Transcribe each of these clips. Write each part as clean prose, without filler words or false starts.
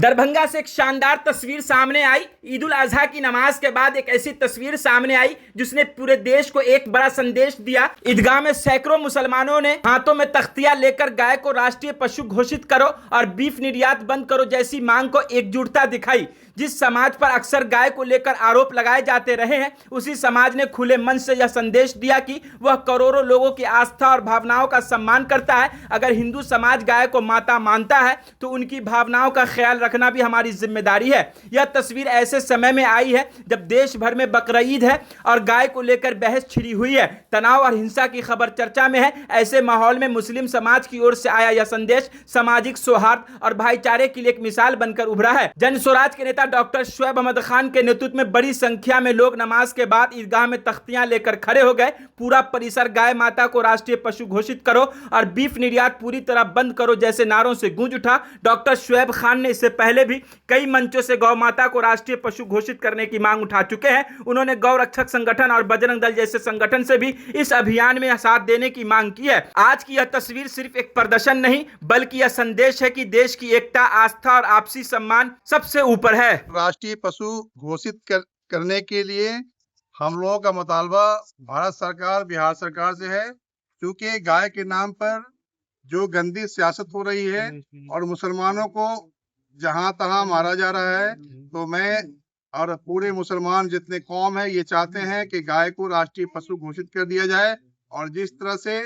दरभंगा से एक शानदार तस्वीर सामने आई। ईद उल अजहा की नमाज के बाद एक ऐसी तस्वीर सामने आई जिसने पूरे देश को एक बड़ा संदेश दिया। ईदगाह में सैकड़ों मुसलमानों ने हाथों में तख्तियां लेकर गाय को राष्ट्रीय पशु घोषित करो और बीफ निर्यात बंद करो जैसी मांग को एकजुटता दिखाई। जिस समाज पर अक्सर गाय को लेकर आरोप लगाए जाते रहे हैं, उसी समाज ने खुले मन से यह संदेश दिया कि वह करोड़ों लोगों की आस्था और भावनाओं का सम्मान करता है। अगर हिंदू समाज गाय को माता मानता है तो उनकी भावनाओं का ख्याल रखना भी हमारी जिम्मेदारी है। यह तस्वीर ऐसे समय में आई है जब देश भर में बकरीद है और गाय को लेकर बहस छिड़ी हुई है। तनाव और हिंसा की खबर चर्चा में है। ऐसे माहौल में मुस्लिम समाज की ओर से आया यह संदेश सामाजिक सौहार्द और भाईचारे के लिए एक मिसाल बनकर उभरा है। जन स्वराज के नेता डॉक्टर शुएब अहमद खान के नेतृत्व में बड़ी संख्या में लोग नमाज के बाद ईदगाह में तख्तियां लेकर खड़े हो गए। पूरा परिसर गाय माता को राष्ट्रीय पशु घोषित करो और बीफ निर्यात पूरी तरह बंद करो जैसे नारों से गूंज उठा। डॉक्टर शुएब खान ने इससे पहले भी कई मंचों से गौ माता को राष्ट्रीय पशु घोषित करने की मांग उठा चुके हैं। उन्होंने गौ रक्षक संगठन और बजरंग दल जैसे संगठन से भी इस अभियान में साथ देने की मांग की है। आज की यह तस्वीर सिर्फ एक प्रदर्शन नहीं बल्कि यह संदेश है कि देश की एकता, आस्था और आपसी सम्मान सबसे ऊपर है। राष्ट्रीय पशु घोषित करने के लिए हम लोगों का मुतालबा भारत सरकार, बिहार सरकार से है। क्योंकि गाय के नाम पर जो गंदी सियासत हो रही है और मुसलमानों को जहां तहां मारा जा रहा है, तो मैं और पूरे मुसलमान जितने कौम है ये चाहते हैं कि गाय को राष्ट्रीय पशु घोषित कर दिया जाए। और जिस तरह से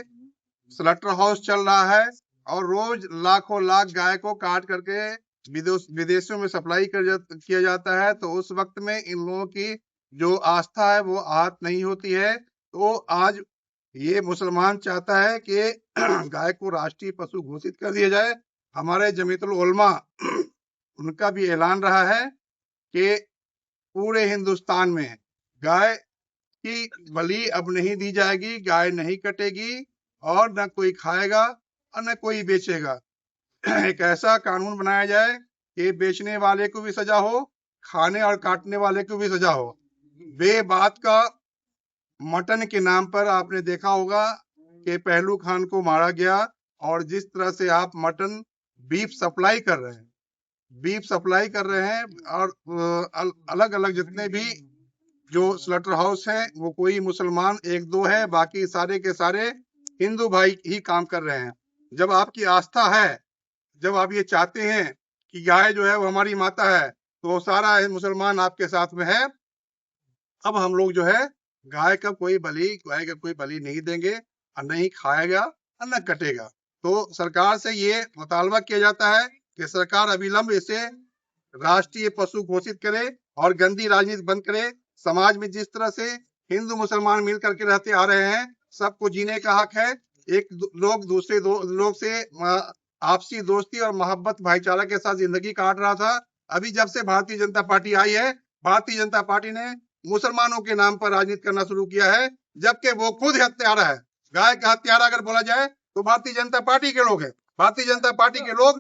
स्लॉटर हाउस चल रहा है और रोज लाखों लाख गाय को काट करके विदेशों में सप्लाई किया जाता है, तो उस वक्त में इन लोगों की जो आस्था है वो आहत नहीं होती है। तो आज ये मुसलमान चाहता है कि गाय को राष्ट्रीय पशु घोषित कर दिया जाए। हमारे जमीयतुल उलमा उनका भी ऐलान रहा है कि पूरे हिंदुस्तान में गाय की बलि अब नहीं दी जाएगी, गाय नहीं कटेगी और न कोई खाएगा और न कोई बेचेगा। एक ऐसा कानून बनाया जाए कि बेचने वाले को भी सजा हो, खाने और काटने वाले को भी सजा हो। बेबात का मटन के नाम पर आपने देखा होगा कि पहलू खान को मारा गया। और जिस तरह से आप मटन बीफ सप्लाई कर रहे हैं और अलग अलग जितने भी जो स्लॉटर हाउस है वो कोई मुसलमान एक दो है, बाकी सारे के सारे हिंदू भाई ही काम कर रहे हैं। जब आपकी आस्था है, जब आप ये चाहते हैं कि गाय जो है वो हमारी माता है, तो सारा मुसलमान आपके साथ में है। अब हम लोग जो है गाय का कोई बलि नहीं देंगे और नहीं खाएगा और न कटेगा। तो सरकार से ये मुतालबा किया जाता है कि सरकार अविलंब इसे राष्ट्रीय पशु घोषित करे और गंदी राजनीति बंद करे। समाज में जिस तरह से हिंदू मुसलमान मिल करके रहते आ रहे हैं, सबको जीने का हक है। एक लोग दूसरे लोग से आपसी दोस्ती और मोहब्बत भाईचारा के साथ जिंदगी काट रहा था। अभी जब से भारतीय जनता पार्टी आई है, भारतीय जनता पार्टी ने मुसलमानों के नाम पर राजनीति करना शुरू किया है, जबकि वो खुद हत्यारा है। गाय का हत्यारा अगर बोला जाए तो भारतीय जनता पार्टी के लोग हैं। भारतीय जनता पार्टी के लोग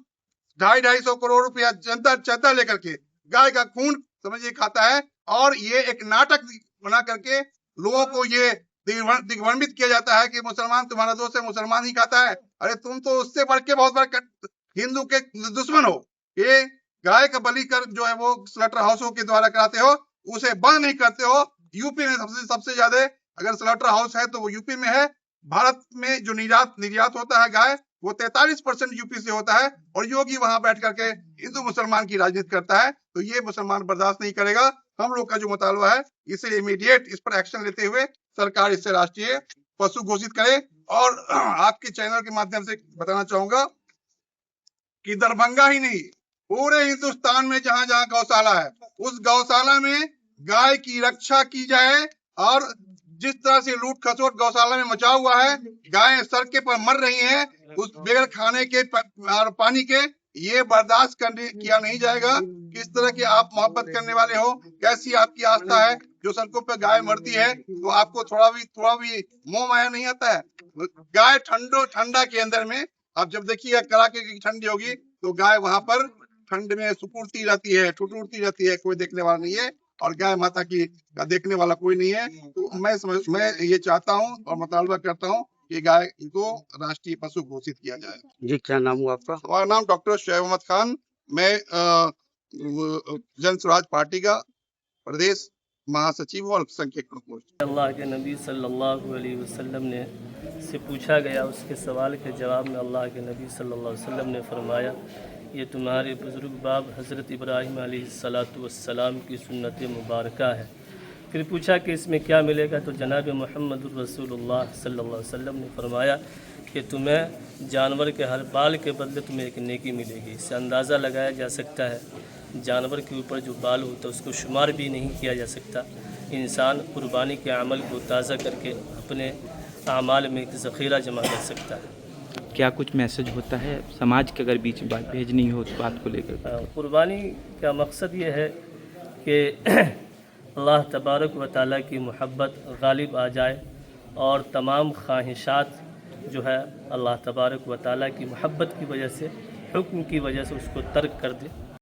250-250 करोड़ रुपया चंदा लेकर के गाय का खून समझिए खाता है। और ये एक नाटक बना करके लोगों को ये दिग्भ्रमित किया जाता है कि मुसलमान तुम्हारा दोस्त है, मुसलमान ही खाता है। अरे तुम तो उससे बढ़ के बहुत बड़ा हिंदू के दुश्मन हो। ये गाय का बलि कर जो है वो स्लॉटर हाउसों के द्वारा कराते हो, उसे बंद नहीं करते हो। यूपी में सबसे ज्यादा अगर स्लॉटर हाउस है तो वो यूपी में है। भारत में जो निर्यात होता है गाय, वो 43% यूपी से होता है। और योगी वहां बैठ करके हिंदू मुसलमान की राजनीति करता है, तो ये मुसलमान बर्दाश्त नहीं करेगा। हम लोग का जो मुतालबा है इसे इमीडिएट इस पर एक्शन लेते हुए सरकार इससे राष्ट्रीय पशु घोषित करे। और आपके चैनल के माध्यम से बताना चाहूंगा कि दरभंगा ही नहीं, पूरे हिंदुस्तान में जहां जहां गौशाला है, उस गौशाला में गाय की रक्षा की जाए। और जिस तरह से लूट खसोट गौशाला में मचा हुआ है, गायें सड़क पर मर रही हैं उस बगैर खाने के और पानी के, ये बर्दाश्त किया नहीं जाएगा। किस तरह के आप मोहब्बत करने वाले हो, कैसी आपकी आस्था है, जो सड़कों पर गाय मरती है तो आपको थोड़ा भी मोह माया नहीं आता है। गाय ठंडा के अंदर में आप जब देखिए कड़ाके की ठंडी होगी तो गाय वहां पर ठंड में सुकुड़ती रहती है, ठुठुरती रहती है, कोई देखने वाला नहीं है। और गाय माता की का देखने वाला कोई नहीं है। तो मैं ये चाहता हूँ और मुतालबा करता हूँ कि गाय को राष्ट्रीय पशु घोषित किया जाए। जी, क्या नाम हुआ आपका? हमारा नाम डॉक्टर शुएब अहमद खान। मैं जन स्वराज पार्टी का प्रदेश महासचिव हूँ, अल्पसंख्यक प्रकोष्ठ। अल्लाह के नबी सल्लल्लाहु अलैहि वसल्लम ने से पूछा गया, उसके सवाल के जवाब में अल्लाह के नबी सल्लल्लाहु अलैहि वसल्लम ने फरमाया, ये तुम्हारे बुज़ुर्ग बाप हज़रत इब्राहीम अलैहिस्सलातु वस्सलाम की सुन्नत मुबारका है। फिर पूछा कि इसमें क्या मिलेगा, तो जनाब मुहम्मद रसूलुल्लाह सल्लल्लाहु अलैहि वसल्लम ने फरमाया कि तुम्हें जानवर के हर बाल के बदले तुम्हें एक नेकी मिलेगी। इससे अंदाज़ा लगाया जा सकता है जानवर के ऊपर जो बाल होता है उसको शुमार भी नहीं किया जा सकता। इंसान कुर्बानी के अमल को ताज़ा करके अपने अमाल में एक ज़ख़ीरा जमा कर सकता है। क्या कुछ मैसेज होता है समाज के अगर बीच में बात भेजनी हो उस बात को लेकर? कुर्बानी का मकसद ये है कि अल्लाह तबारक व तआला की मोहब्बत गालिब आ जाए और तमाम ख्वाहिशात जो है अल्लाह तबारक व तआला की मोहब्बत की वजह से, हुक्म की वजह से उसको तर्क कर दे।